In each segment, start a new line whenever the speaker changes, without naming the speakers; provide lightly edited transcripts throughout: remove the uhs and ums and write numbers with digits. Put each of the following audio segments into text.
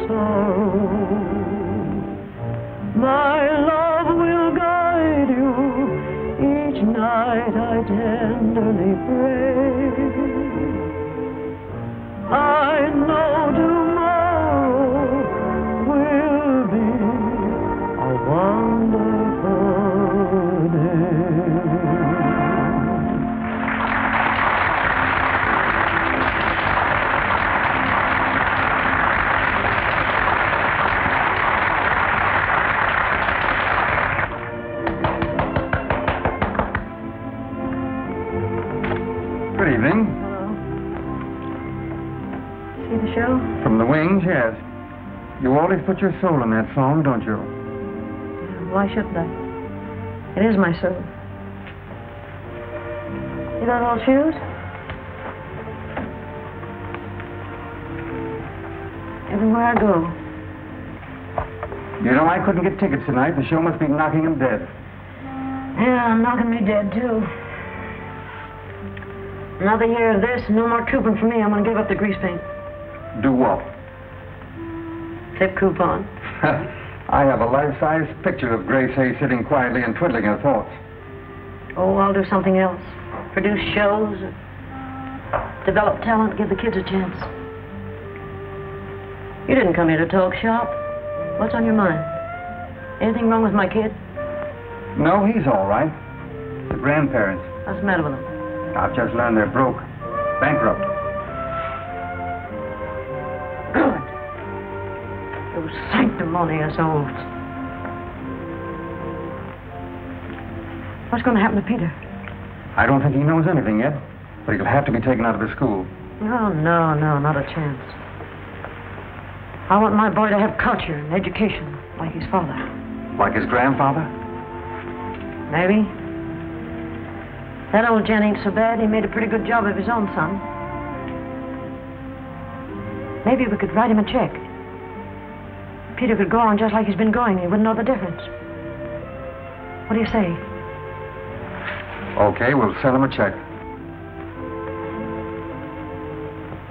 sorrow. My love will guide you. Each night I tenderly pray. I know tomorrow will be a wonderful day.
Good evening.
Hello. See the show?
From the wings, yes. You always put your soul in that song, don't you?
Yeah, why shouldn't I? It is my soul. You got old shoes? Everywhere I go.
You know, I couldn't get tickets tonight. The show must be knocking them dead.
Yeah, knocking me dead, too. Another year of this, no more trooping for me. I'm going to give up the grease paint.
Do what?
Tip coupon.
I have a life-size picture of Grace Hay sitting quietly and twiddling her thoughts.
Oh, I'll do something else. Produce shows, develop talent, give the kids a chance. You didn't come here to talk shop. What's on your mind? Anything wrong with my kid?
No, he's all right. The grandparents.
What's the matter with him?
I've just learned they're broke. Bankrupt.
Good. Those sanctimonious oafs. What's going to happen to Peter?
I don't think he knows anything yet, but he'll have to be taken out of the school.
No, not a chance. I want my boy to have culture and education, like his father.
Like his grandfather?
Maybe. That old gent ain't so bad. He made a pretty good job of his own son. Maybe we could write him a check. Peter could go on just like he's been going. He wouldn't know the difference. What do you say?
Okay, we'll send him a check.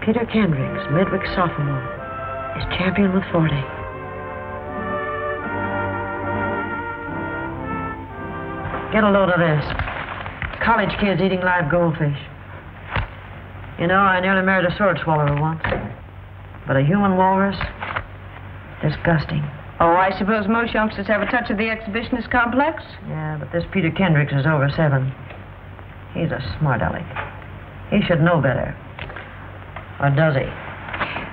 Peter Kendricks, Midwick sophomore, is champion with 40. Get a load of this. College kids eating live goldfish. You know, I nearly married a sword swallower once. But a human walrus? Disgusting.
Oh, I suppose most youngsters have a touch of the exhibitionist complex?
Yeah, but this Peter Kendricks is over 7. He's a smart aleck. He should know better. Or does he?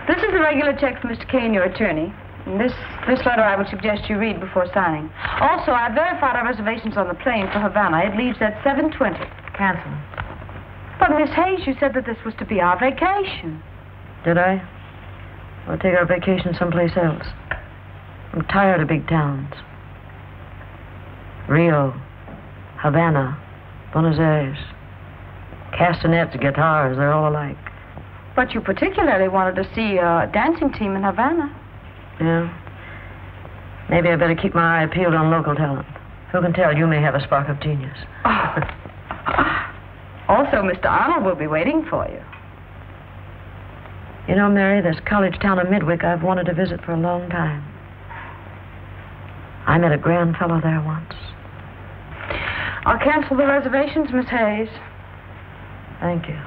This is the regular check for Mr. Kane, your attorney. And this letter I would suggest you read before signing. Also, I've verified our reservations on the plane for Havana. It leaves at 7:20.
Cancel.
But, Miss Hayes, you said that this was to be our vacation.
Did I? We'll take our vacation someplace else. I'm tired of big towns. Rio, Havana, Buenos Aires. Castanets, guitars, they're all alike.
But you particularly wanted to see a dancing team in Havana.
Yeah. Maybe I better keep my eye peeled on local talent. Who can tell, you may have a spark of genius.
Oh. Also, Mr. Arnold will be waiting for you.
You know, Mary, this college town of Midwick I've wanted to visit for a long time. I met a grand fellow there once.
I'll cancel the reservations, Miss Hayes.
Thank you.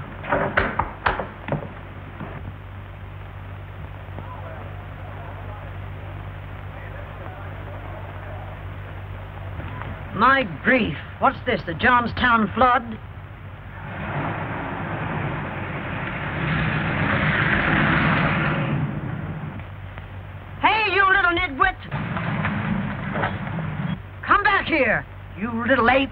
My grief. What's this, the Johnstown flood? Hey, you little nitwit! Come back here, you little ape!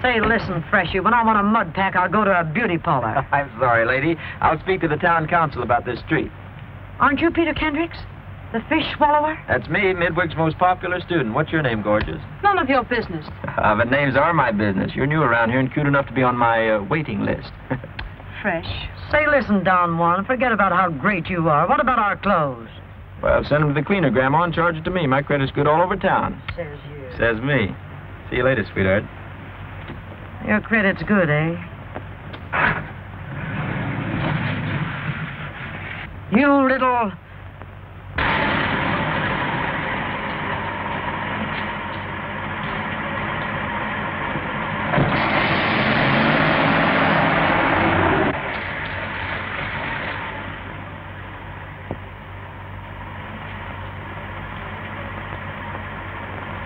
Say, listen, Freshy, when I want a mud pack, I'll go to a beauty parlor.
I'm sorry, lady. I'll speak to the town council about this street.
Aren't you Peter Kendricks? The fish swallower?
That's me, Midwick's most popular student. What's your name, gorgeous?
None of your business.
But names are my business. You're new around here and cute enough to be on my waiting list.
Fresh.
Say, listen, Don Juan, forget about how great you are. What about our clothes?
Well, send them to the cleaner, Grandma, and charge it to me. My credit's good all over town.
Says you.
Says me. See you later, sweetheart.
Your credit's good, eh? You little...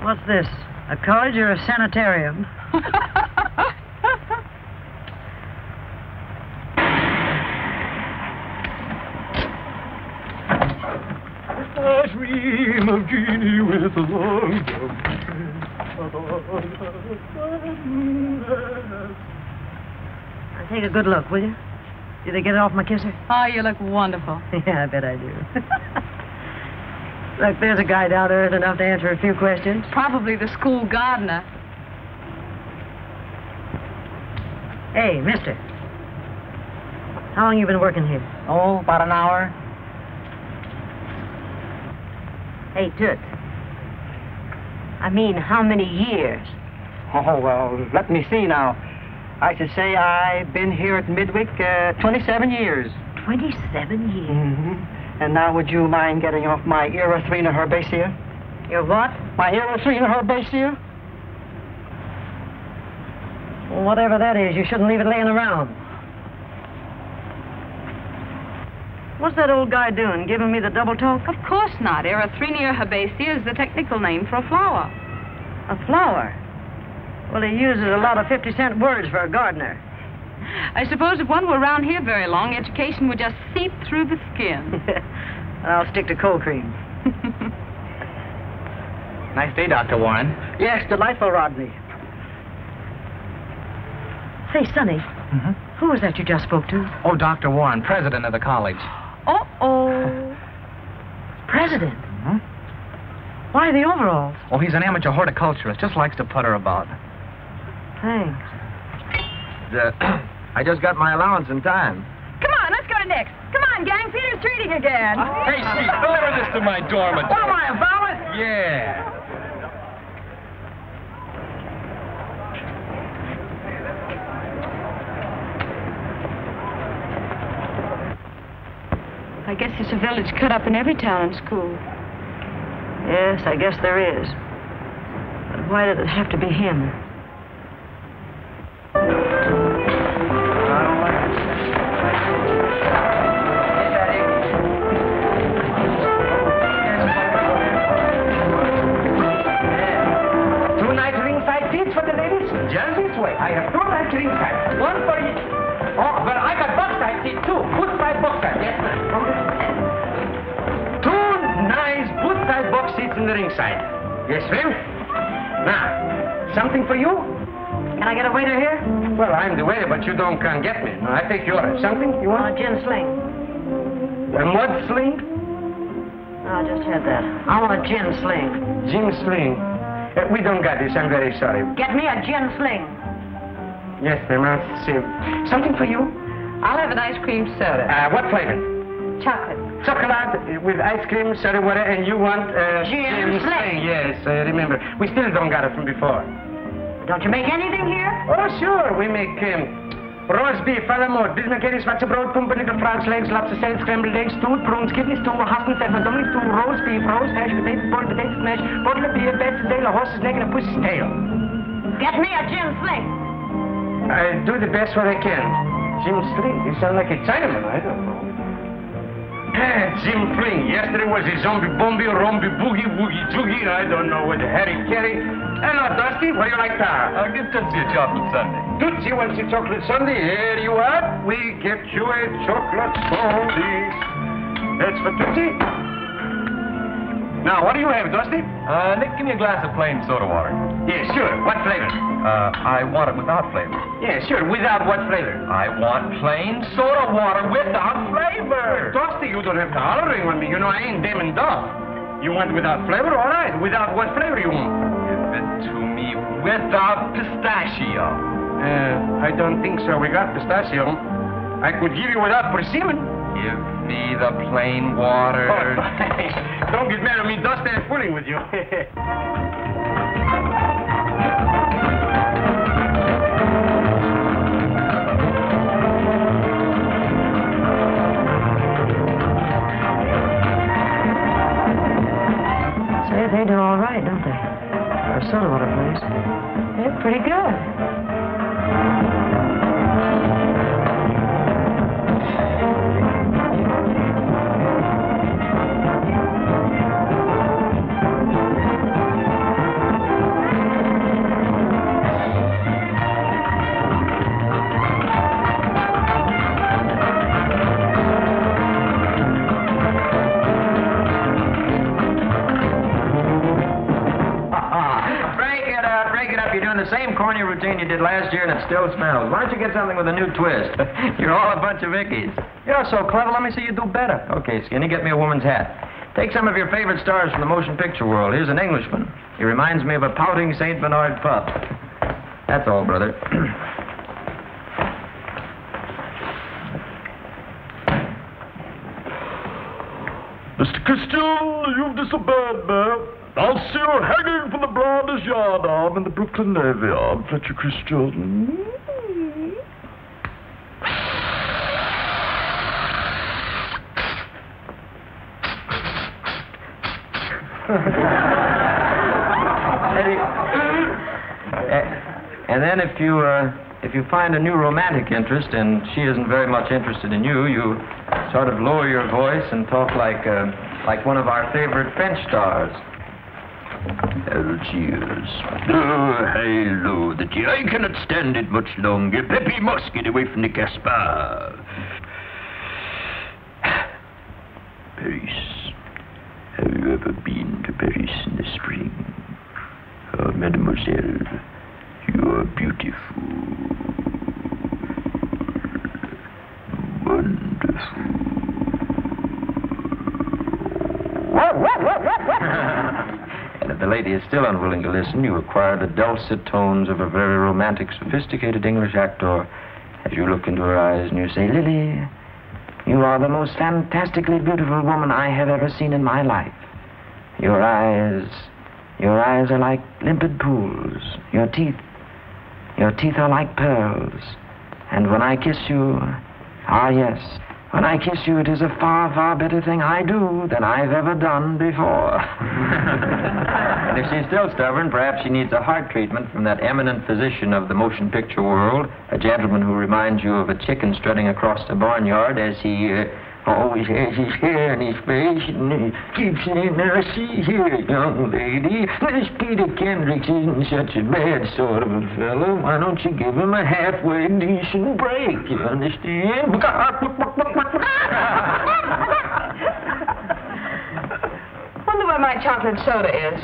What's this? A college or a sanitarium?
A dream of Jeannie with a long
Take a good look, will you? Did they get it off my kisser?
Oh, you look wonderful.
Yeah, I bet I do. Look, there's a guy down there enough to answer a few questions.
Probably the school gardener.
Hey, mister. How long you been working here?
Oh, about an hour.
Hey, Toots. I mean, how many years?
Oh, well, let me see now. I should say I've been here at Midwick 27 years.
27 years?
Mm-hmm. And now would you mind getting off my erythrina herbacea?
Your what?
My erythrina herbacea?
Well, whatever that is, you shouldn't leave it laying around. What's that old guy doing, giving me the double talk?
Of course not. Erythrina herbacea is the technical name for a flower.
A flower? Well, he uses a lot of 50-cent words for a gardener.
I suppose if one were around here very long, education would just seep through the skin.
I'll stick to cold cream.
Nice day, Dr. Warren.
Yes, delightful, Rodney.
Say, Sonny, who was that you just spoke to?
Oh, Dr. Warren, president of the college.
Uh-oh.
President? Why the overalls?
Oh, he's an amateur horticulturist. Just likes to putter about.
Thanks.
I just got my allowance in time.
Come on, let's go to Nick's. Come on, gang, Peter's treating again.
Hey, Steve, deliver this to my dormitory.
What am I, a valet?
Yeah.
I guess there's a village cut up in every town and school.
Yes, I guess there is. But why did it have to be him?
Just this way. I have 2 nice ringside. 1 for each. Oh, well, I got box side seats too. Good side box side. Yes, ma'am. 2 nice good side box seats in the ringside. Yes, ma'am. Now, something for you?
Can I get a waiter here?
Well, I'm the waiter, but you can't get me. No, I take your order. Something you want?
A gin sling.
A mud sling?
No, I just had that. I want a gin sling.
Gin sling. We don't got this. I'm very sorry.
Get me a gin sling.
Yes, ma'am. I'll see. Something for you?
I'll have an ice cream soda.
What flavor?
Chocolate.
Chocolate with ice cream, soda water, and you want
Gin sling.
Yes, I remember. We still don't got it from before.
Don't you make anything here?
Oh, sure. We make roast beef, furthermore, bismarck, schwarze pumpernickel, frogs, legs, lobster salad, scrambled eggs, stewed prunes, kidney stew, Huston pepper, dumpling stew, roast beef, roast hash, potatoes, boiled potatoes, smash, bottle of beer, best day, a horse's neck, and a pussy's tail.
Get me a gin sling.
I do the best what I can. Jim Sling, you sound like a Chinaman. I don't know. Jim Fling. Yesterday was a zombie bomby, romby, boogie, woogie, joogie. I don't know what the Harry Carey. Hello, Dusty. What do you like to have?
I'll give Tootsie a chocolate sundae.
Tootsie wants a chocolate sundae. Here you are. We get you a chocolate sundae. That's for Tootsie. Now, what do you have, Dusty?
Nick, give me a glass of plain soda water.
Yeah, sure. What flavor?
I want it without flavor.
Yeah, sure. Without what flavor?
I want plain soda water without flavor.
Dusty, you don't have to hollering on me. You know I ain't dim and duff. You want without flavor? All right. Without what flavor you want?
Give it to me without pistachio.
I don't think so. We got pistachio. I could give you without persimmon.
Give me the plain water.
Oh, don't get mad at me, Dusty. I'm fooling with you.
Pretty good.
The same corny routine you did last year, and it still smells. Why don't you get something with a new twist? You're all a bunch of Ickies.
You're so clever, let me see you do better.
Okay, Skinny, get me a woman's hat. Take some of your favorite stars from the motion picture world. Here's an Englishman. He reminds me of a pouting St. Bernard pup. That's all, brother.
Mr. Christian, you've disobeyed me. I'll see you hanging from the broadest yardarm in the Brooklyn Navy Yard, Fletcher Christian.
And then if you find a new romantic interest and she isn't very much interested in you, you sort of lower your voice and talk like one of our favorite French stars.
Cheers. Hello, the tea. I cannot stand it much longer. Peppy must get away from the Gaspard. Paris. Have you ever been to Paris in the spring? Oh, mademoiselle, you are beautiful. Wonderful.
And if the lady is still unwilling to listen, you acquire the dulcet tones of a very romantic, sophisticated English actor as you look into her eyes and you say, Lily, you are the most fantastically beautiful woman I have ever seen in my life. Your eyes are like limpid pools. Your teeth are like pearls. And when I kiss you, ah yes, when I kiss you, it is a far, far better thing I do than I've ever done before. And if she's still stubborn, perhaps she needs a heart treatment from that eminent physician of the motion picture world, a gentleman who reminds you of a chicken strutting across the barnyard as he always has his hair in his face and he keeps saying, now see here, young lady, this Peter Kendricks isn't such a bad sort of a fellow. Why don't you give him a halfway decent break, you understand?
Wonder where my chocolate soda is.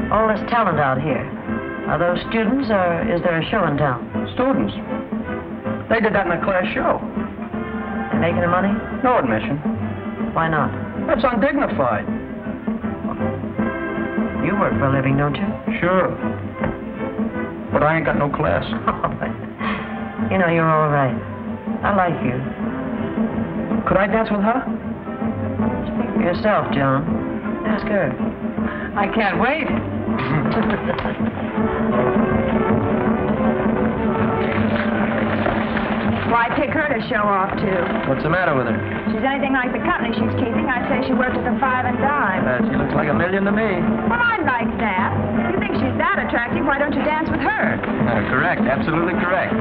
All this talent out here. Are those students, or is there a show in town?
Students. They did that in a class show.
They making the money?
No admission.
Why not?
That's undignified.
You work for a living, don't you?
Sure. But I ain't got no class.
You know, you're all right. I like you.
Could I dance with her?
Speak for yourself, John. Ask her.
I can't wait.
Why pick her to show off to?
What's the matter with her?
If she's anything like the company she's keeping, I'd say she worked at the Five and Dime.
She looks like $1 million to me.
Well, I'd like that. If you think she's that attractive, why don't you dance with her?
Correct, absolutely correct.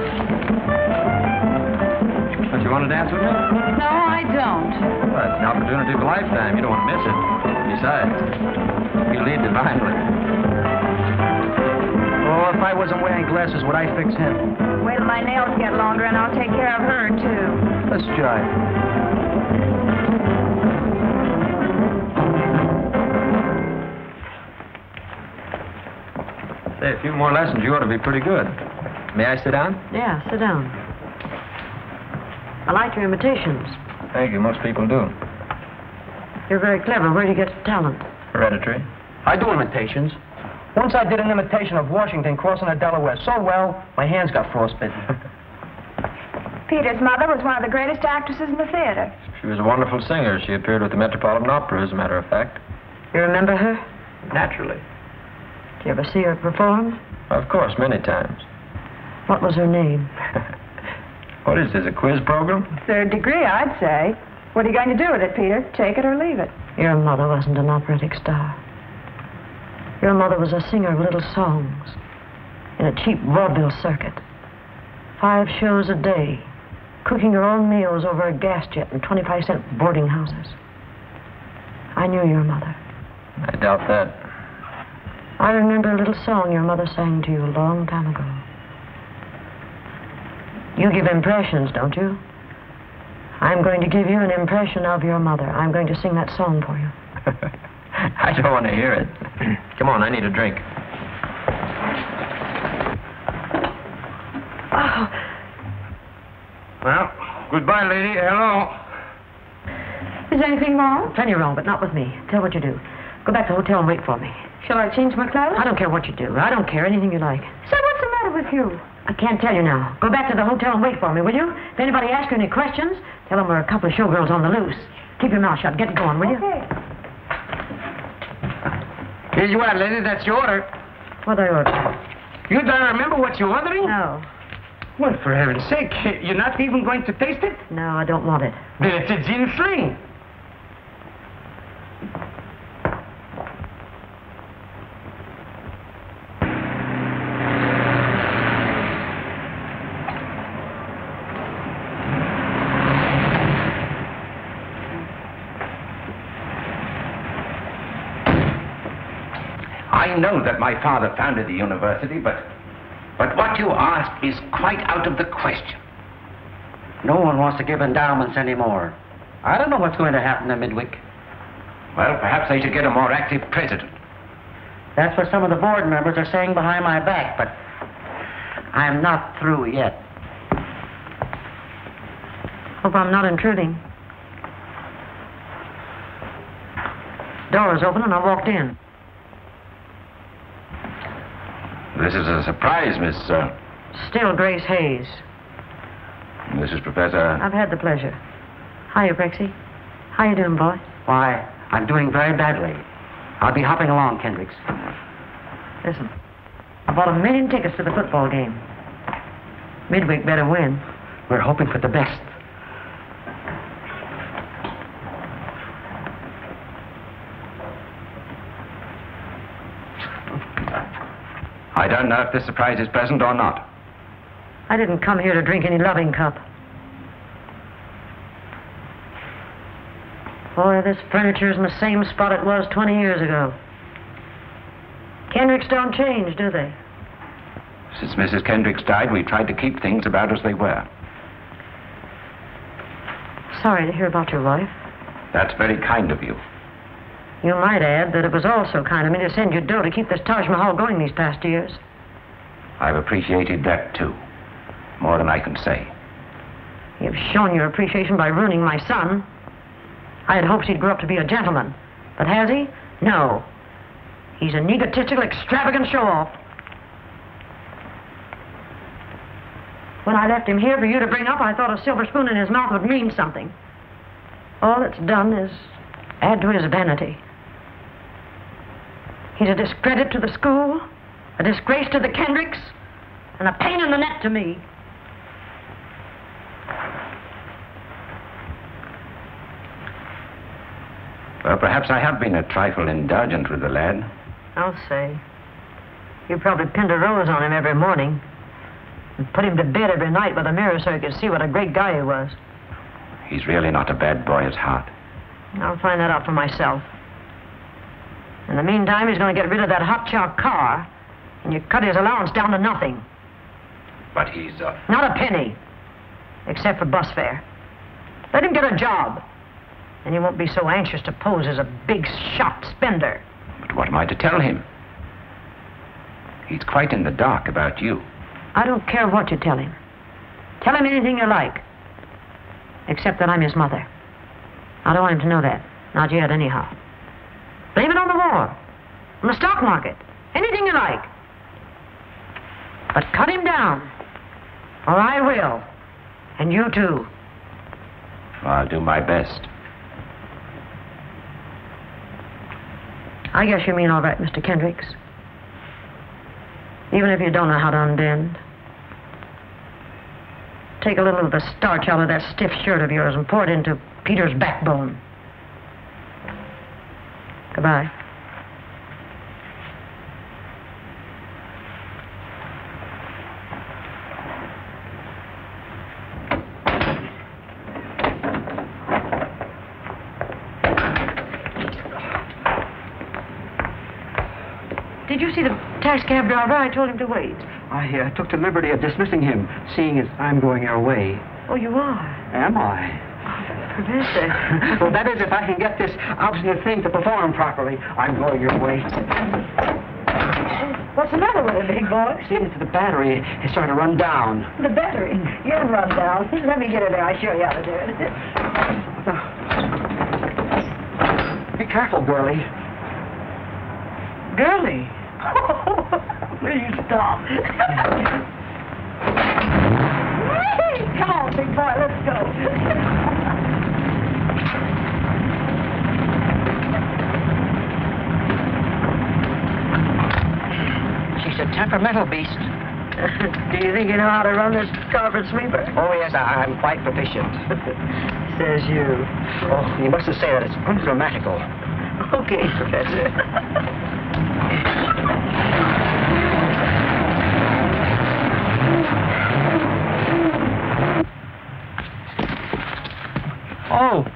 Don't you want to dance with me?
No, I don't.
Well, it's an opportunity of a lifetime. You don't want to miss it. Besides, you lead divinely.
Oh, if I wasn't wearing glasses, would I fix him?
Wait till my nails get longer and I'll take care of her, too.
Let's jive.
Say, a few more lessons, you ought to be pretty good. May I sit down?
Yeah, sit down. I like your imitations.
Thank you. Most people do.
You're very clever. Where do you get the talent?
Hereditary.
I do imitations. Once I did an imitation of Washington crossing the Delaware so well, my hands got frostbitten.
Peter's mother was one of the greatest actresses in the theater.
She was a wonderful singer. She appeared with the Metropolitan Opera, as a matter of fact.
You remember her?
Naturally.
Did you ever see her perform?
Of course, many times.
What was her name?
What is this, a quiz program?
Third degree, I'd say. What are you going to do with it, Peter? Take it or leave it?
Your mother wasn't an operatic star. Your mother was a singer of little songs in a cheap vaudeville circuit. 5 shows a day, cooking her own meals over a gas jet in 25-cent boarding houses. I knew your mother.
I doubt that.
I remember a little song your mother sang to you a long time ago. You give impressions, don't you? I'm going to give you an impression of your mother. I'm going to sing that song for you.
I don't want to hear it. Come on, I need a drink.
Oh.
Well, goodbye, lady. Hello.
Is anything wrong?
Plenty wrong, but not with me. Tell what you do. Go back to the hotel and wait for me.
Shall I change my clothes?
I don't care what you do. I don't care. Anything you like.
So what's the matter with you?
I can't tell you now. Go back to the hotel and wait for me, will you? If anybody asks you any questions, tell them we're a couple of showgirls on the loose. Keep your mouth shut. Get going, will you?
Okay.
Here you are, lady. That's your order.
What I order?
You don't remember what you're ordering?
No.
Well, for heaven's sake, you're not even going to taste it?
No, I don't want it.
Then it's a gin fling. I know that my father founded the university, but what you ask is quite out of the question.
No one wants to give endowments anymore. I don't know what's going to happen to Midwick.
Well, perhaps they should get a more active president.
That's what some of the board members are saying behind my back, but I'm not through yet.
Hope I'm not intruding. Door was open and I walked in.
This is a surprise, Miss...
Still Grace Hayes.
Mrs. Professor...
I've had the pleasure. Hiya, Brexy. How you doing, boy?
Why, I'm doing very badly. I'll be hopping along, Kendricks.
Listen, I bought 1 million tickets to the football game. Midwick better win.
We're hoping for the best.
I don't know if this surprise is pleasant or not.
I didn't come here to drink any loving cup. Boy, this furniture's in the same spot it was 20 years ago. Kendricks don't change, do they?
Since Mrs. Kendricks died, we tried to keep things about as they were.
Sorry to hear about your wife.
That's very kind of you.
You might add that it was also kind of me to send you dough to keep this Taj Mahal going these past years.
I've appreciated that, too. More than I can say.
You've shown your appreciation by ruining my son. I had hopes he'd grow up to be a gentleman. But has he? No. He's an egotistical, extravagant show-off. When I left him here for you to bring up, I thought a silver spoon in his mouth would mean something. All it's done is add to his vanity. He's a discredit to the school, a disgrace to the Kendricks, and a pain in the neck to me.
Well, perhaps I have been a trifle indulgent with the lad.
I'll say. You probably pinned a rose on him every morning and put him to bed every night with a mirror so you could see what a great guy he was.
He's really not a bad boy at heart.
I'll find that out for myself. In the meantime, he's going to get rid of that hot chow car, and you cut his allowance down to nothing.
But he's,
Not a penny, except for bus fare. Let him get a job, and he won't be so anxious to pose as a big shot spender.
But what am I to tell him? He's quite in the dark about you.
I don't care what you tell him. Tell him anything you like, except that I'm his mother. I don't want him to know that. Not yet, anyhow. Blame it on the war, on the stock market, anything you like. But cut him down, or I will. And you too.
I'll do my best.
I guess you mean all right, Mr. Kendricks. Even if you don't know how to unbend. take a little of the starch out of that stiff shirt of yours and pour it into Peter's backbone. Goodbye. Did you see the taxi cab driver? I told him to wait.
I took the liberty of dismissing him, seeing as I'm going your way.
Oh, you are?
Am I?
Professor.
Well, that is if I can get this obstinate thing to perform properly. I'm going your way.
What's the matter with it, big boy?
Seems the battery is starting to run down.
The battery? You'll run down. Let me get it there. I'll show you how to do it.
Be careful, girlie.
Girlie? Please stop. Come on, big boy, let's go.
She's a temperamental beast.
Do you think you know how to run this carpet sweeper?
Oh, yes, I'm quite proficient.
Says you.
Oh, you mustn't say that. It's ungrammatical.
Okay, Professor.
Oh,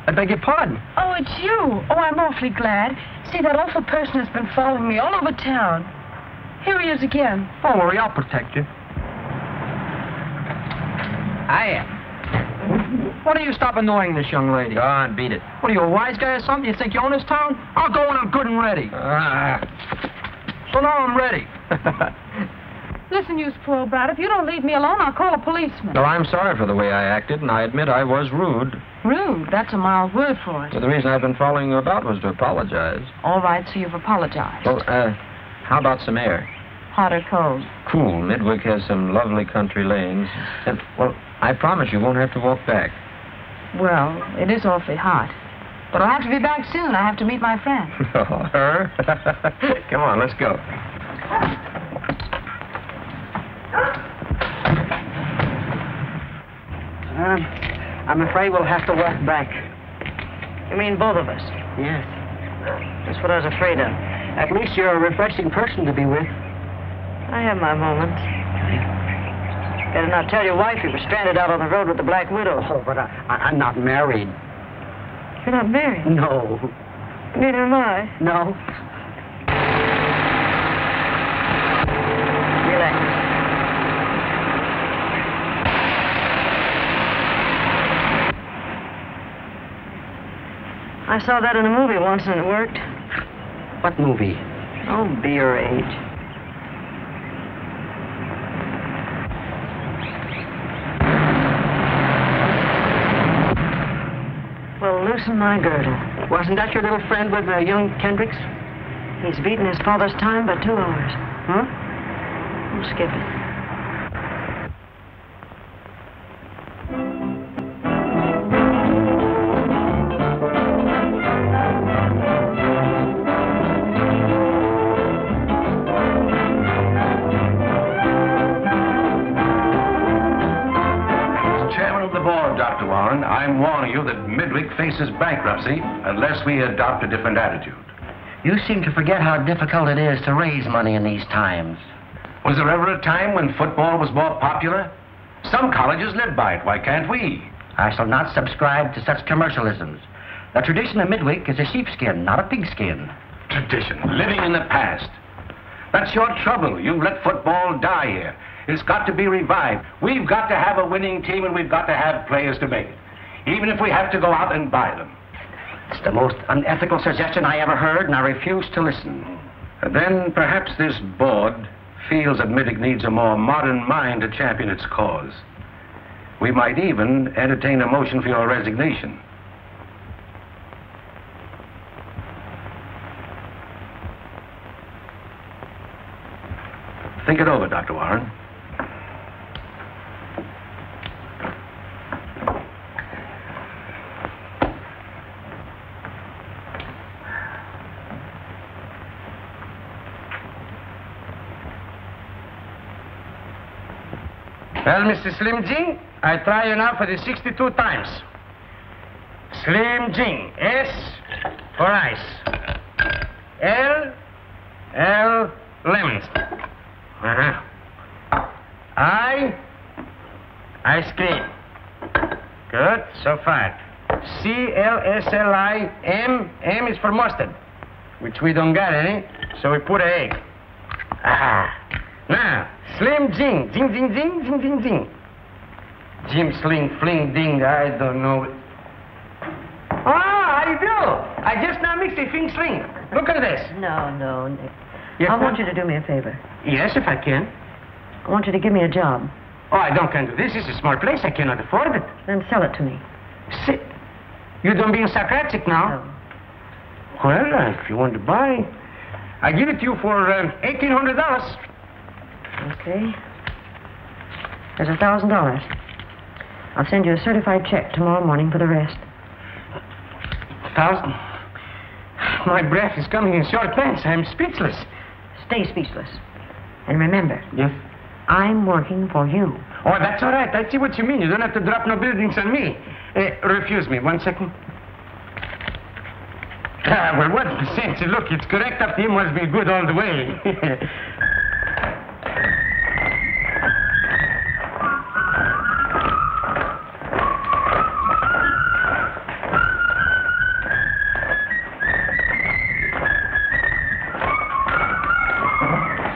I beg your pardon.
Oh, it's you. Oh, I'm awfully glad. See, that awful person has been following me all over town. Here he is again.
Don't worry, I'll protect you. Hiya. Why don't you stop annoying this young lady?
Go on, beat it.
What are you, a wise guy or something? You think you own this town? I'll go when I'm good and ready. So now I'm ready.
Listen, you spoiled brat, if you don't leave me alone, I'll call a policeman.
Well, I'm sorry for the way I acted, and I admit I was rude.
Rude? That's a mild word for it.
But the reason I've been following you about was to apologize.
All right, so you've apologized.
Well, how about some air?
Hot or cold?
Cool. Midwick has some lovely country lanes. And, well, I promise you won't have to walk back.
Well, it is awfully hot. But I'll have to be back soon. I have to meet my friend.
Oh, her? Come on, let's go.
I'm afraid we'll have to walk back.
You mean both of us?
Yes.
That's what I was afraid of.
At least you're a refreshing person to be with.
I have my moments. Better not tell your wife you were stranded out on the road with the Black Widow.
Oh, but I'm not married.
You're not married?
No.
Neither am I.
No.
Relax. I saw that in a movie once and it worked.
What movie?
Oh, be your age. Well, loosen my girdle.
Wasn't that your little friend with young Kendricks?
He's beaten his father's time by 2 hours.
Huh?
We'll skip it.
Dr. Warren, I'm warning you that Midwick faces bankruptcy unless we adopt a different attitude.
You seem to forget how difficult it is to raise money in these times.
Was there ever a time when football was more popular? Some colleges live by it. Why can't we?
I shall not subscribe to such commercialisms. The tradition of Midwick is a sheepskin, not a pigskin.
Tradition, living in the past. That's your trouble. You've let football die here. It's got to be revived. We've got to have a winning team, and we've got to have players to make it, even if we have to go out and buy them.
It's the most unethical suggestion I ever heard, and I refuse to listen.
And then perhaps this board feels that Midwick needs a more modern mind to champion its cause. We might even entertain a motion for your resignation. Think it over, Dr. Warren.
Well, Mr. Slim Jim, I try you now for the 62 times. Slim Jing. S for ice. L, lemons. Uh-huh. Ice cream. Good, so far. CLSLI, M is for mustard, which we don't got any, so we put an egg. Now, Slim Jing, zing. Jim Sling, Fling, Ding, I don't know. How do you do? I just now mixed a Fling Sling. Look at this.
No, Nick.
Yes,
I
ma'am?
want you to do me a favor.
Yes, if I can.
I want you to give me a job.
Oh, I don't can do this. It's a small place. I cannot afford it.
Then sell it to me.
Sit. You don't being sarcastic now?
No.
Well, if you want to buy, I give it to you for $1,800.
Okay. There's $1,000. I'll send you a certified check tomorrow morning for the rest.
1,000? My breath is coming in short pants. I'm speechless.
Stay speechless. And remember,
Yes?
I'm working for you.
Oh, that's all right. I see what you mean. You don't have to drop no buildings on me. Refuse me. 1 second. Well, what's the sense? Look, it's correct up to him. Must be good all the way.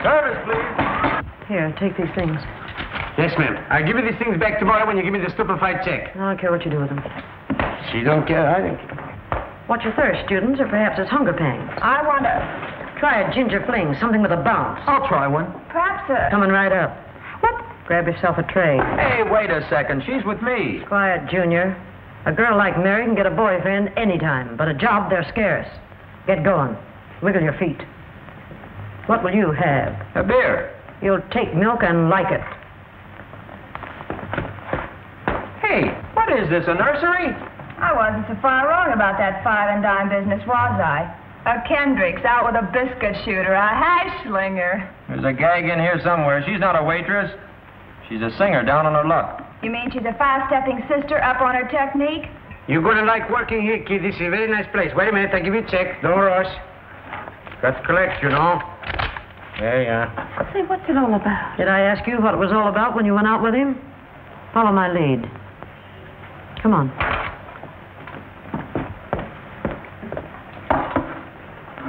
Service, please.
Here, take these things.
Yes, ma'am. I'll give you these things back tomorrow when you give me the stupefied check.
I don't care what you do with them.
She don't care. I don't care.
What's your thirst, students, or perhaps it's hunger pangs?
I want to...
Try a ginger fling, something with a bounce.
I'll try one.
Perhaps
Coming right up.
What?
Grab yourself a tray.
Hey, wait a second. She's with me.
Quiet, Junior. A girl like Mary can get a boyfriend anytime, but a job, they're scarce. Get going. Wiggle your feet. What will you have?
A beer.
You'll take milk and like it.
Hey, what is this, a nursery?
I wasn't so far wrong about that 5 and dime business, was I? A Kendrick's out with a biscuit shooter, a hash slinger.
There's a gag in here somewhere. She's not a waitress. She's a singer down on her luck.
You mean she's a fast-stepping sister up on her technique?
You're going to like working here, kid. This is a very nice place. Wait a minute. I'll give you a check. Don't rush. Got to collect, you know. There you are.
Say, what's it all about? Did I ask you what it was all about when you went out with him? Follow my lead. Come on.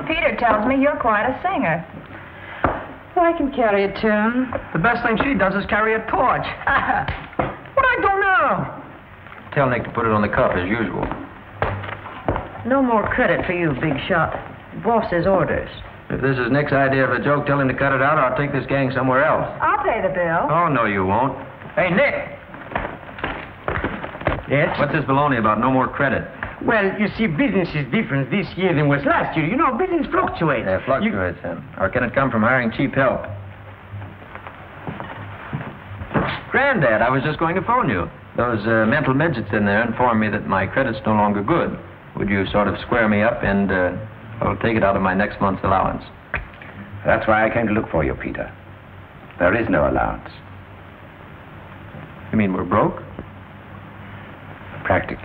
Peter tells me you're quite a singer.
Well, I can carry a tune.
The best thing she does is carry a torch. What I don't know? Tell Nick to put it on the cuff as usual.
No more credit for you, big shot. Boss's orders.
If this is Nick's idea of a joke, tell him to cut it out or I'll take this gang somewhere else.
I'll pay the bill.
Oh, no, you won't. Hey, Nick!
Yes?
What's this baloney about no more credit?
Well, you see, business is different this year than was last year. You know, business fluctuates.
Yeah, fluctuates, then. Or can it come from hiring cheap help? Granddad, I was just going to phone you. Those mental midgets in there informed me that my credit's no longer good. Would you sort of square me up and, I'll take it out of my next month's allowance?
That's why I came to look for you, Peter. There is no allowance.
You mean we're broke?
Practically.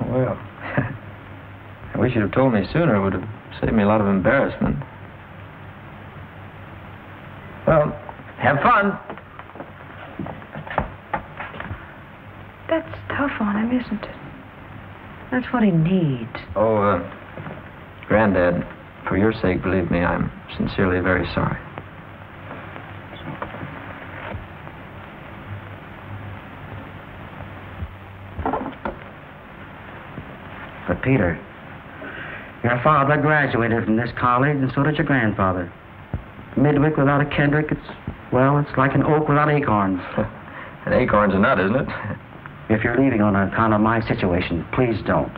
Well, I wish you'd have told me sooner. It would have saved me a lot of embarrassment. Well, have fun.
That's tough on him, isn't it?
That's what he needs.
Oh, Granddad, for your sake, believe me, I'm sincerely very sorry.
But, Peter, your father graduated from this college, and so did your grandfather. Midwick without a Kendrick, it's like an oak without acorns.
An acorn's a nut, isn't it?
If you're leaving on account of my situation, please don't.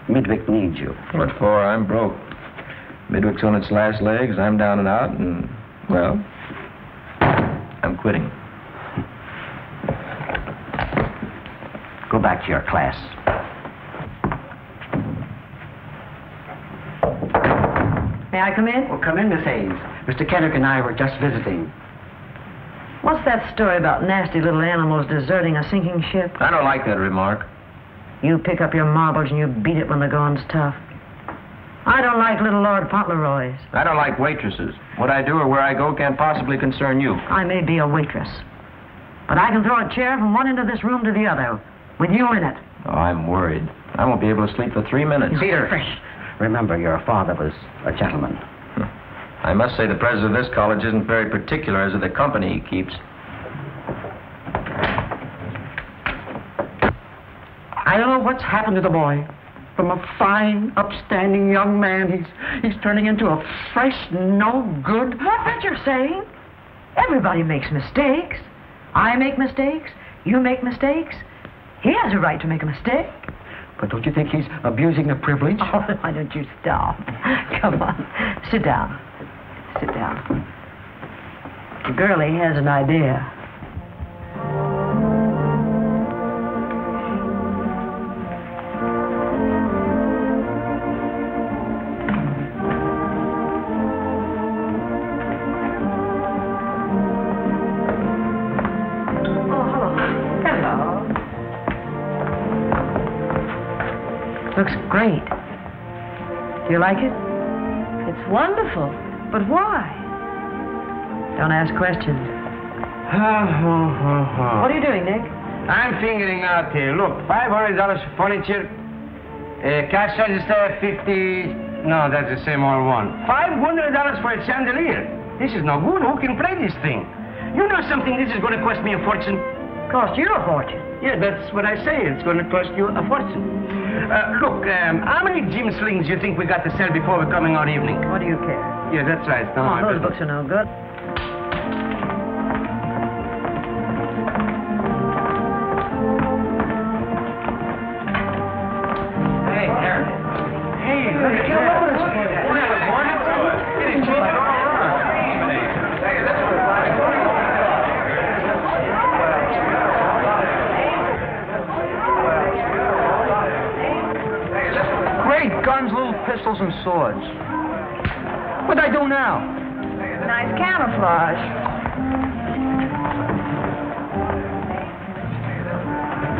Midwick needs you.
What for? I'm broke. Midwick's on its last legs, I'm down and out, and, well, I'm quitting.
Go back to your class.
May I come in?
Well, come in, Miss Hayes. Mr. Kendrick and I were just visiting.
What What's that story about nasty little animals deserting a sinking ship?
I don't like that remark.
You pick up your marbles and you beat it when the going's tough. I don't like little Lord Fauntleroys.
I don't like waitresses. What I do or where I go can't possibly concern you.
I may be a waitress, but I can throw a chair from one end of this room to the other, with you in it.
Oh, I'm worried. I won't be able to sleep for 3 minutes.
Peter, remember your father was a gentleman.
I must say the president of this college isn't very particular as to the company he keeps.
I don't know what's happened to the boy. From a fine, upstanding young man, he's turning into a fresh, no-good...
What's that you're saying? Everybody makes mistakes. I make mistakes. You make mistakes. He has a right to make a mistake.
But don't you think he's abusing the privilege?
Oh, why don't you stop? Come on. Sit down. Sit down. Girlie has an idea. Looks great. Do you like it? It's wonderful. But why? Don't ask questions. What are you doing, Nick?
I'm figuring out here. Look, $500 for furniture. Cash register, 50... No, that's the same old one. $500 for a chandelier. This is no good. Who can play this thing? You know something, this is going to cost me a fortune.
Cost you a fortune.
Yeah, that's what I say. It's going to cost you a fortune. Look, how many gym slings do you think we got to sell before we're coming out evening?
What do you care?
Yeah, that's right. It's not my
Those
business.
books are no good.
Hey, Aaron. Hey, look at you. Great guns, little pistols, and swords. What'd I do now?
Nice camouflage.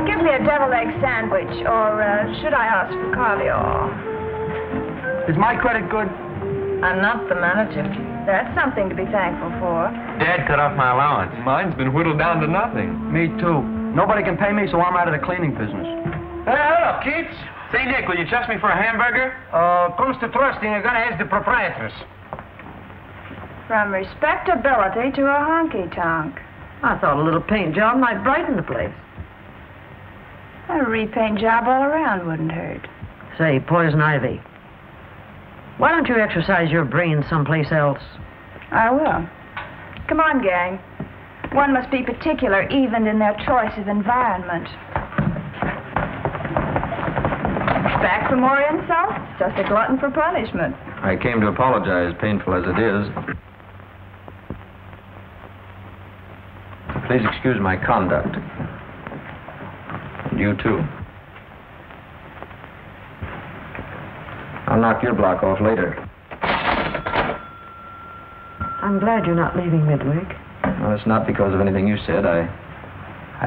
Give me a deviled egg sandwich, or should I ask for caviar?
Is my credit good?
I'm not the manager. That's something to be thankful for.
Dad cut off my allowance.
Mine's been whittled down to nothing.
Me too. Nobody can pay me, so I'm out of the cleaning business. Hey, hello, kids.
Say, Nick, will you trust me for a hamburger?
Comes to trusting, I gotta ask the proprietress.
From respectability to a honky-tonk.
I thought a little paint job might brighten the place.
A repaint job all around wouldn't hurt.
Say, Poison Ivy, why don't you exercise your brain someplace else?
I will. Come on, gang. One must be particular even in their choice of environment. Back for more insults? Just a glutton for punishment.
I came to apologize, painful as it is. Please excuse my conduct. And you, too. I'll knock your block off later.
I'm glad you're not leaving Midweek.
Well, it's not because of anything you said. I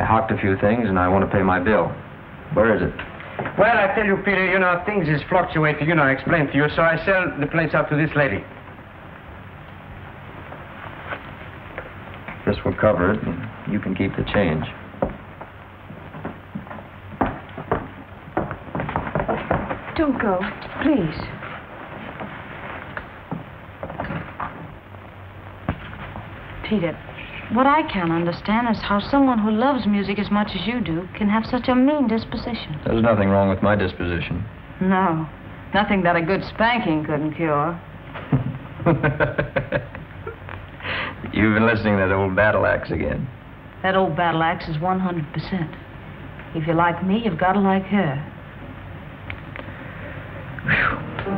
hawked a few things, and I want to pay my bill. Where is it?
Well, I tell you, Peter, you know, things is fluctuating, I explained to you, so I sell the place out to this lady.
This will cover it, and you can keep the change.
Don't go, please.
Peter, what I can't understand is how someone who loves music as much as you do can have such a mean disposition.
There's nothing wrong with my disposition.
No, nothing that a good spanking couldn't cure.
You've been listening to that old battle axe again.
That old battle axe is 100%. If you like me, you've got to like her.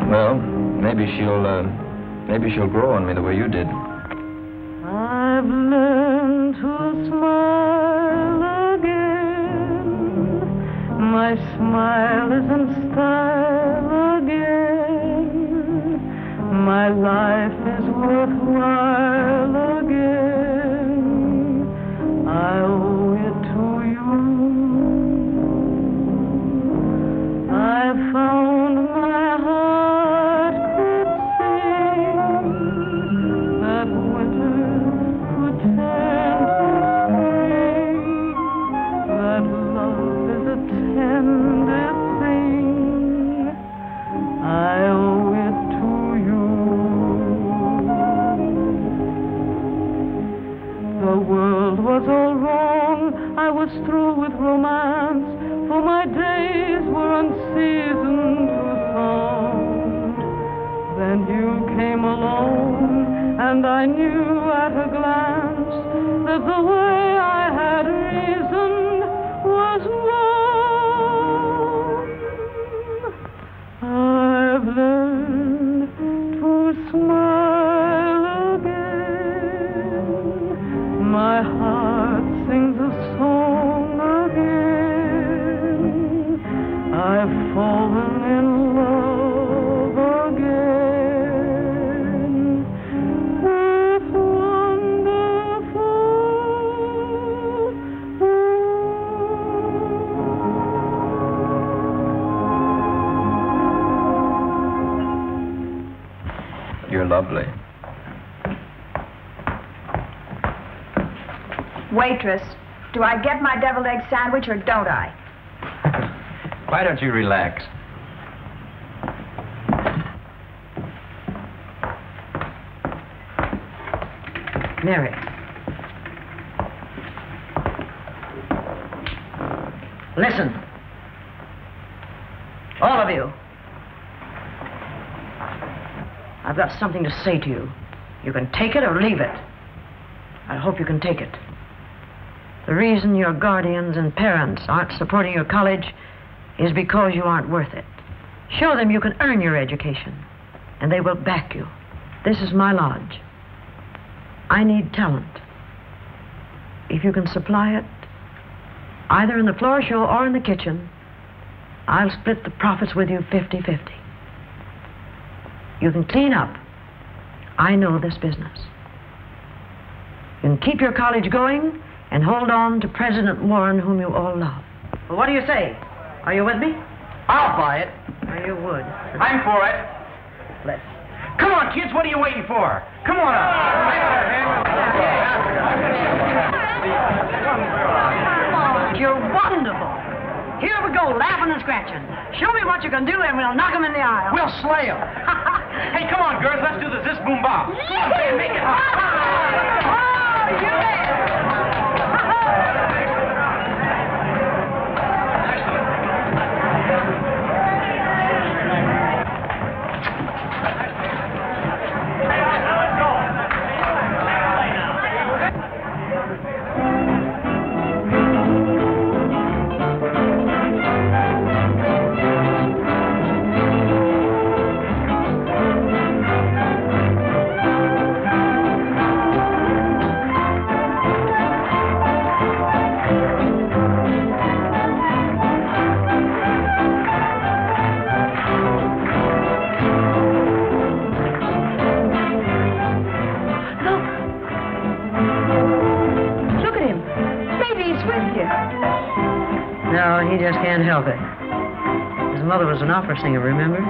Well, maybe she'll grow on me the way you did.
I've learned to smile again. My smile is in style again. My life is worthwhile again. fallen in love again with wonderful
You're lovely.
Waitress, do I get my deviled egg sandwich or don't I?
Why don't you relax?
Mary. Listen. All of you. I've got something to say to you. You can take it or leave it. I hope you can take it. The reason your guardians and parents aren't supporting your college is because you aren't worth it. Show them you can earn your education, and they will back you. This is my lodge. I need talent. If you can supply it, either in the floor show or in the kitchen, I'll split the profits with you 50-50. You can clean up. I know this business. You can keep your college going and hold on to President Warren, whom you all love. Well, what do you say? Are you with me?
I'll buy it.
Well, you would.
I'm for it.
Let's.
Come on, kids, what are you waiting for? Come on up.
You're wonderful. Here we go, laughing and scratching. Show me what you can do, and we'll knock 'em in the aisle.
We'll slay 'em. Hey, come on, girls, let's do the Zis Boom Bah. Okay, make it hot.
Oh, you bet. No, he just can't help it. His mother was an opera singer, remember?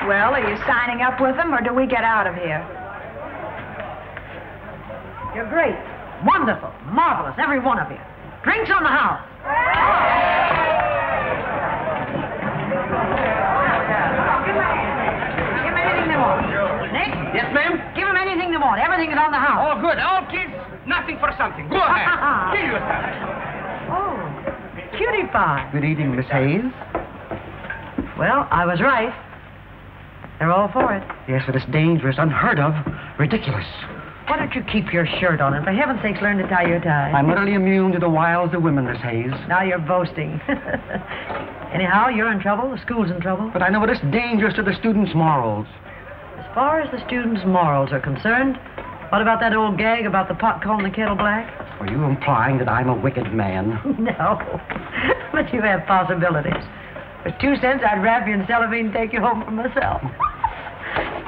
Well, are you signing up with them, or do we get out of here?
You're great. Wonderful. Marvelous, every one of you. Drinks on the house. Give them anything they want. Nick?
Yes, ma'am?
Give them anything they want. Everything is on the house.
Oh, good. All kids, nothing for something. Go ahead. Kill yourself.
Oh, cutie pie.
Good evening, Miss Hayes.
Well, I was right. They're all for it.
Yes, but it's dangerous, unheard of, ridiculous.
Why don't you keep your shirt on and for heaven's sakes learn to tie your tie?
I'm utterly immune to the wiles of women, Miss Hayes.
Now you're boasting. Anyhow, you're in trouble. The school's in trouble.
But I know it's dangerous to the students' morals.
As far as the students' morals are concerned, what about that old gag about the pot calling the kettle black?
Are you implying that I'm a wicked man?
No, but you have possibilities. For 2 cents, I'd wrap you in cellophane and take you home for myself.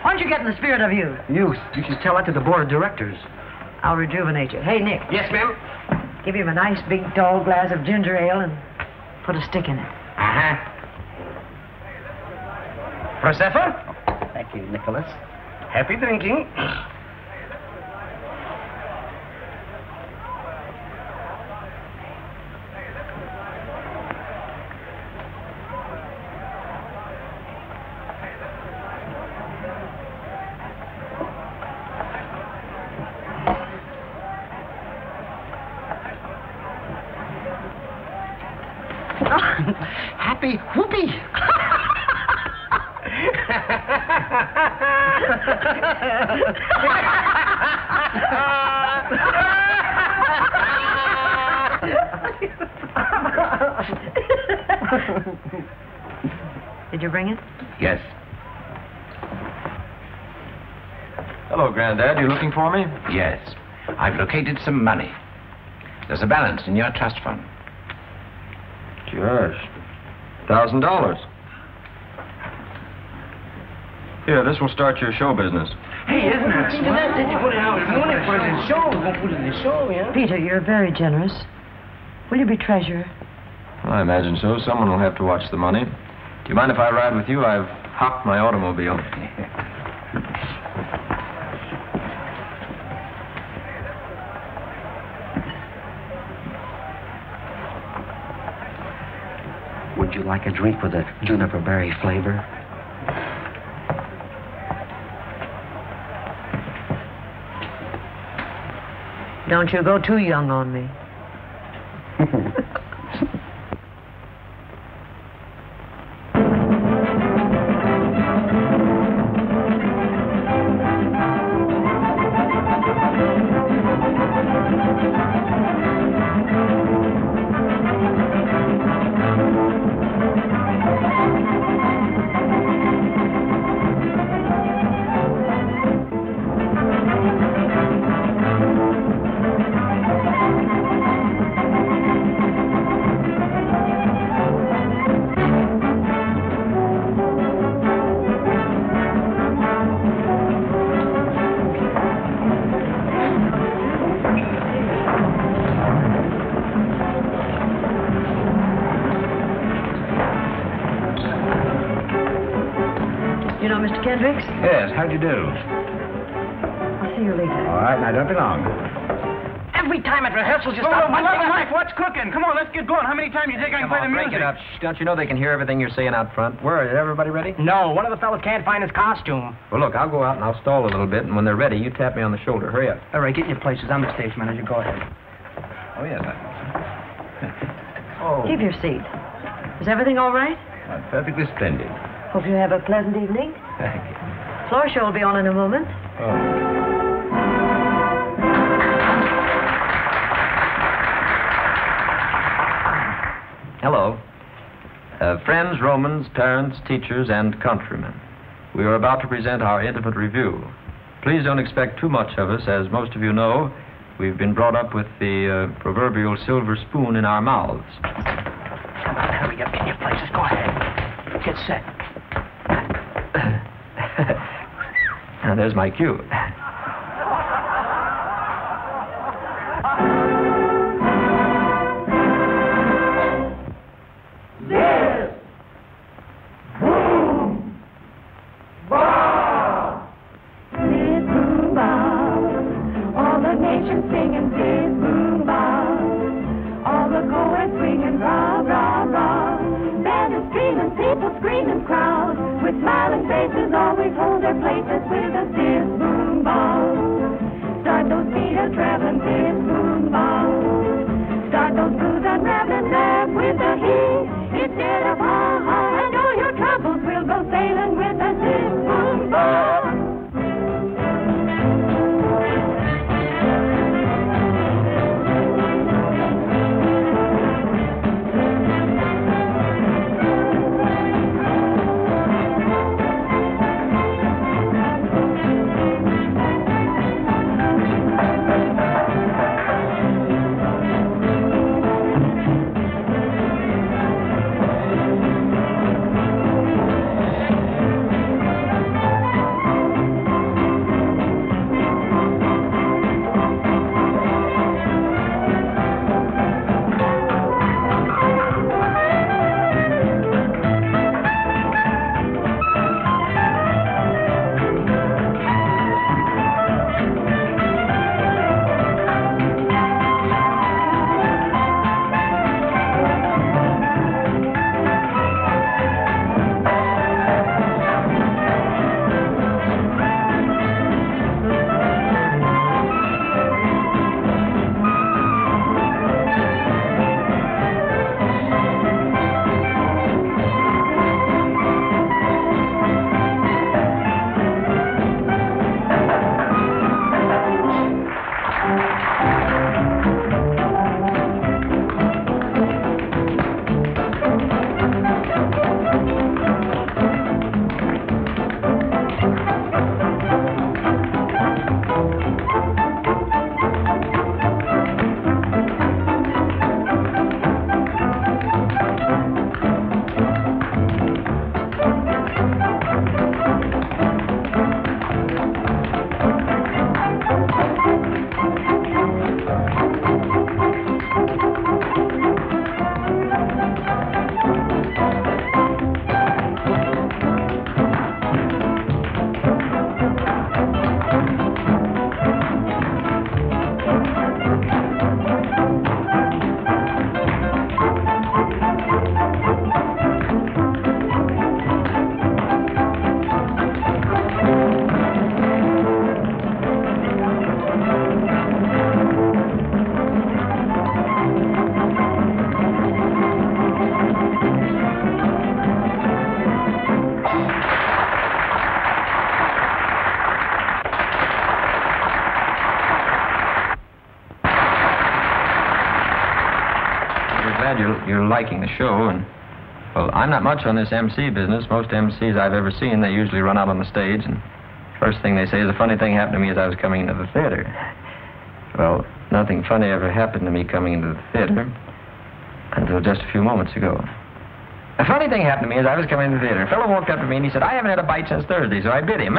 Why don't you get in the spirit of youth?
Youth? You should tell that to the board of directors.
I'll rejuvenate you. Hey, Nick.
Yes, ma'am?
Give him a nice big tall glass of ginger ale and put a stick in it.
Uh-huh. Prosecco?
Thank you, Nicholas.
Happy drinking.
Happy whoopee!
Did you bring it?
Yes.
Hello, Granddad. You looking for me?
Yes. I've located some money. There's a balance in your trust fund.
Gosh. $1,000. Here, this will start your show business.
Hey, isn't that swell? Did you put it out this morning for the show? We're going to put it in the show, yeah?
Peter, you're very generous. Will you be treasurer?
I imagine so. Someone will have to watch the money. Do you mind if I ride with you? I've hocked my automobile.
Would you like a drink with a juniper berry flavor?
Don't you go too young on me. You know Mr. Kendricks?
Yes, how'd you do?
I'll see you later.
All right, now don't be long.
Every time at rehearsal, just stop. Mike, what's cooking? Come on, let's get going. How many times do you think I can play the music?
Break it up. Shh, don't you know they can hear everything you're saying out front? Where is everybody ready?
No, one of the fellas can't find his costume.
Well, look, I'll go out and I'll stall a little bit, and when they're ready, you tap me on the shoulder. Hurry up.
All right, get in your places. I'm the stage manager. Go ahead.
Oh, yes.
Keep your seat. Is everything all right?
Perfectly splendid.
Hope you have a pleasant evening.
Thank you.
Floor show will be on in a moment.
Hello. Friends, Romans, parents, teachers, and countrymen. We are about to present our intimate review. Please don't expect too much of us. As most of you know, we've been brought up with the proverbial silver spoon in our mouths.
Come on, hurry up. Get in your places. Go ahead. Get set.
Now, there's my cue.
Zis Boom Bah!
Zis Boom Bah! All the musicians singing Zis Boom Bah. All the co-eds swinging rah, rah, rah. Band is streaming, people screaming, crowd with smiling faces always hold their places with a Zis Boom Bah. Start those feet a traveling Zis Boom Bah. Start those blues unraveling, laugh with a he instead of ha ha, and all your troubles will go sailing with a Zis Boom Bah.
You're liking the show, and, well, I'm not much on this MC business. Most MCs I've ever seen, they usually run out on the stage, and first thing they say is a funny thing happened to me as I was coming into the theater. Well, nothing funny ever happened to me coming into the theater until just a few moments ago. A funny thing happened to me as I was coming into the theater. A fellow walked up to me and he said, "I haven't had a bite since Thursday," so I bit him.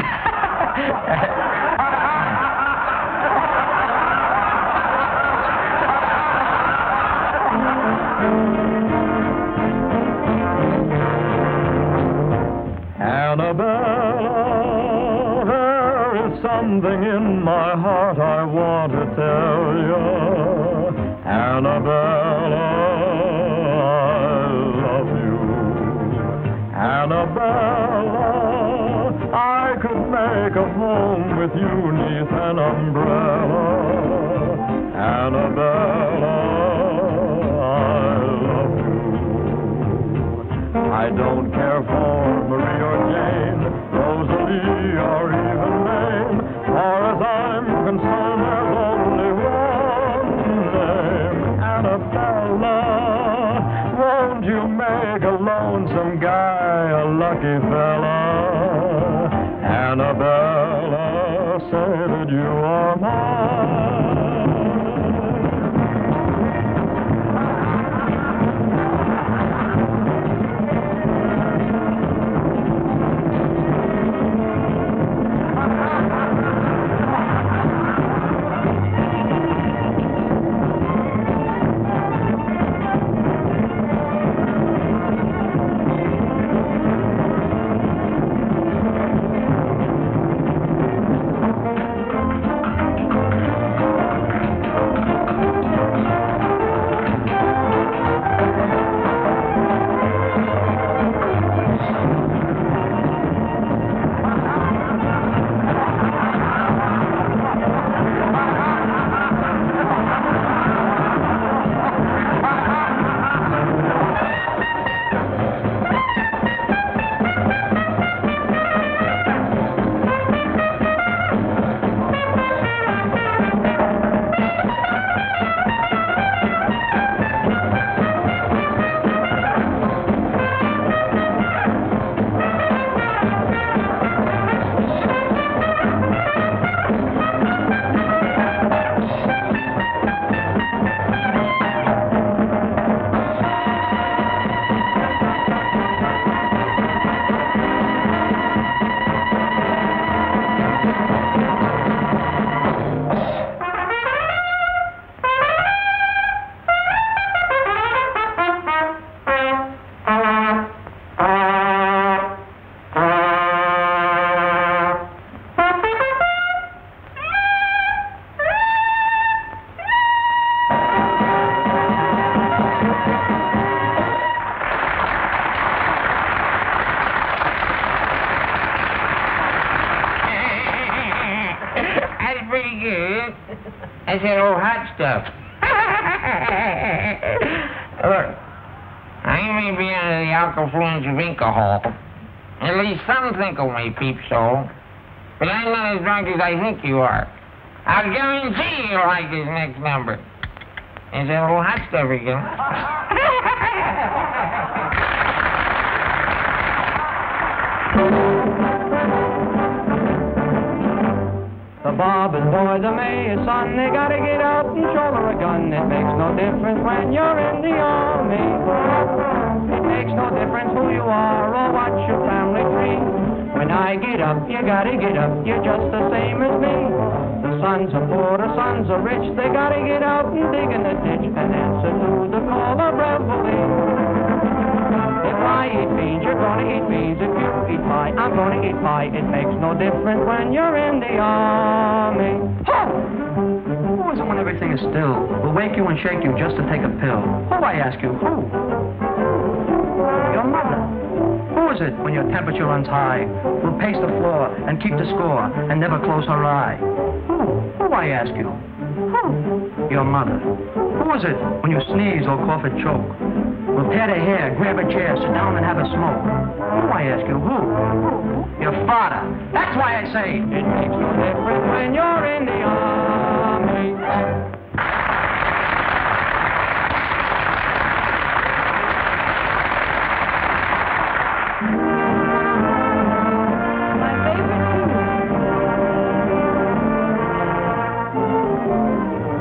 Annabella, there is something in my heart I want to tell you. Annabella, I love you. Annabella, I could make a home with you 'neath an umbrella. Annabella, I love you. I don't care for Marie or Jane, Rosalie or even Maine. Far as I'm concerned, there's only one name, Annabella. Won't you make a lonesome guy a lucky fella? Annabella, say that you are mine.
it? That's that old hot stuff. Look, I may be under the alkafluence of alcohol. At least some think of me, peep soul. But I'm not as drunk as I think you are. I'll guarantee you'll like this next number. There's that old hot stuff again.
The Bob and boy, the mayor's son, they gotta get out and shoulder a gun. It makes no difference when you're in the army. It makes no difference who you are or what your family tree. When I get up, you gotta get up, you're just the same as me. The sons are poor, the sons are rich, they gotta get out and dig in the ditch and answer to the call of reveille. If I eat beans, you're gonna eat beans. If you eat pie, I'm gonna eat pie. It makes no difference when you're in the army.
Who is it when everything is still? Will wake you and shake you just to take a pill. Who, I ask you, who? Your mother. Who is it when your temperature runs high? Will pace the floor and keep the score and never close her eye? Who, I ask you? Who? Your mother. Who is it when you sneeze or cough or choke? Will tear the hair, grab a chair, sit down and have a smoke. Who, I ask you, who? Your father. That's why I say it makes no difference when you're in the army.
My favorite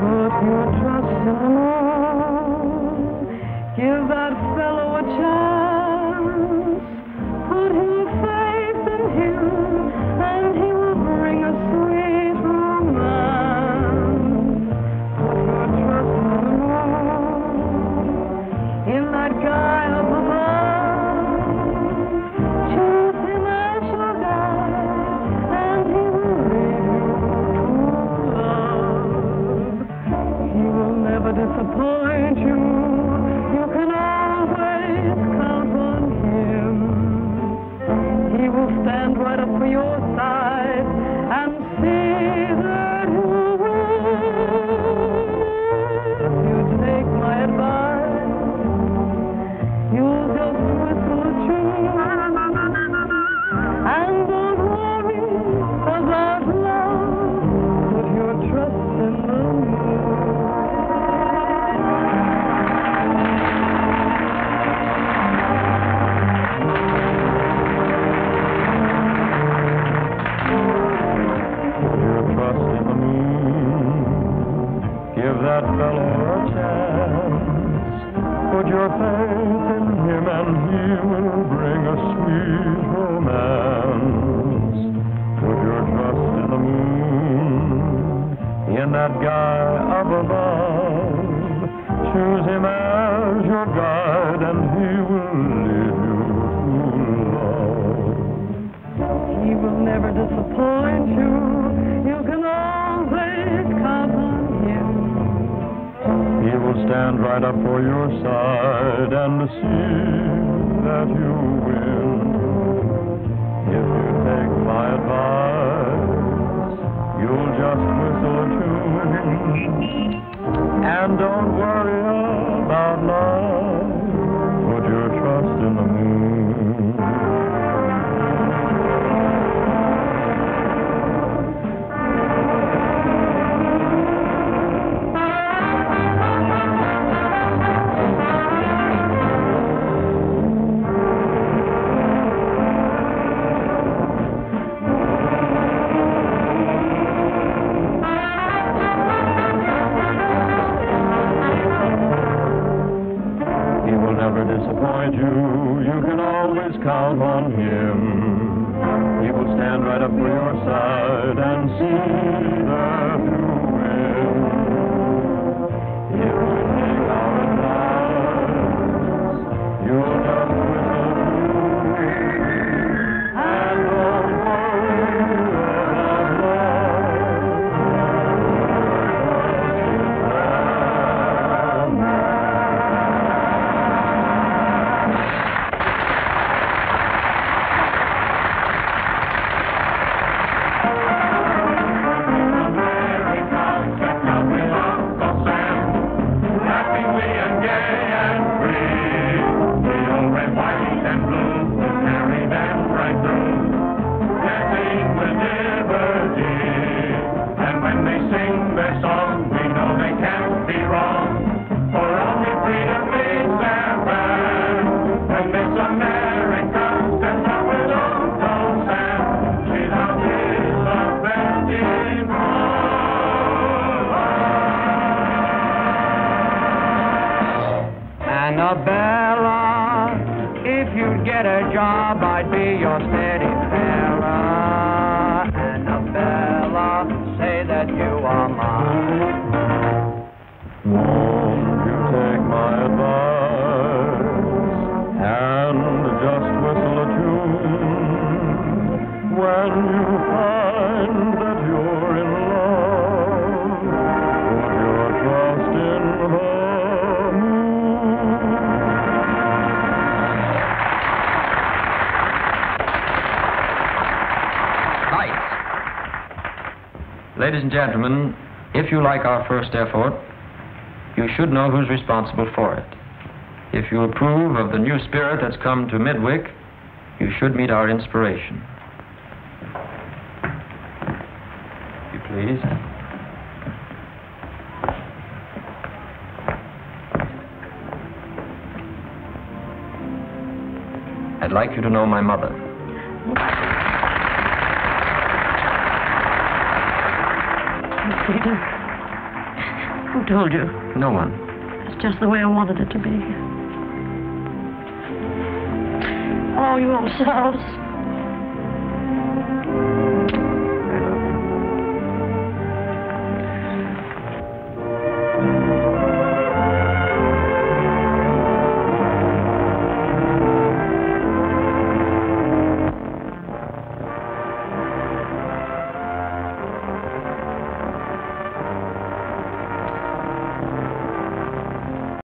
Put your trust in the Lord. Give that fellow a chance. Put your faith in him, and he will bring a sweet romance. Put your trust in the Lord, in that guy up above. Choose him as your guide, and he will lead you to love. He will never disappoint you. You can always count on him. He will stand right up for your side and see that you win. If you take my advice, you'll just whistle a tune and don't worry about love. Put your trust in the moon.
Give that fellow a chance. Put your faith in him and he will bring a sweet romance. Put your trust in the moon, in that guy up above. Choose him as your guide and he will lead you to love.
He will never disappoint you. You can always count on him.
He will stand right up for your side and see that you win. If you take my advice, you'll just whistle a tune and don't worry about love. Put your trust in the moon. Disappoint you, you can always count on him. He will stand right up for your side and see that you win. If you take our advice, you'll just whistle through and don't worry about love.
Annabella, if you'd get a job, I'd be your steady fella. Annabella, say that you are mine.
Won't you take my advice and just whistle a tune when you find that you're in love? Put your trust in the moon.
Lights. Ladies and gentlemen, if you like our first effort, you should know who's responsible for it. If you approve of the new spirit that's come to Midwick, you should meet our inspiration. If you please. I'd like you to know my mother.
Peter, who told you?
No one.
It's just the way I wanted it to be. Oh, you old souse.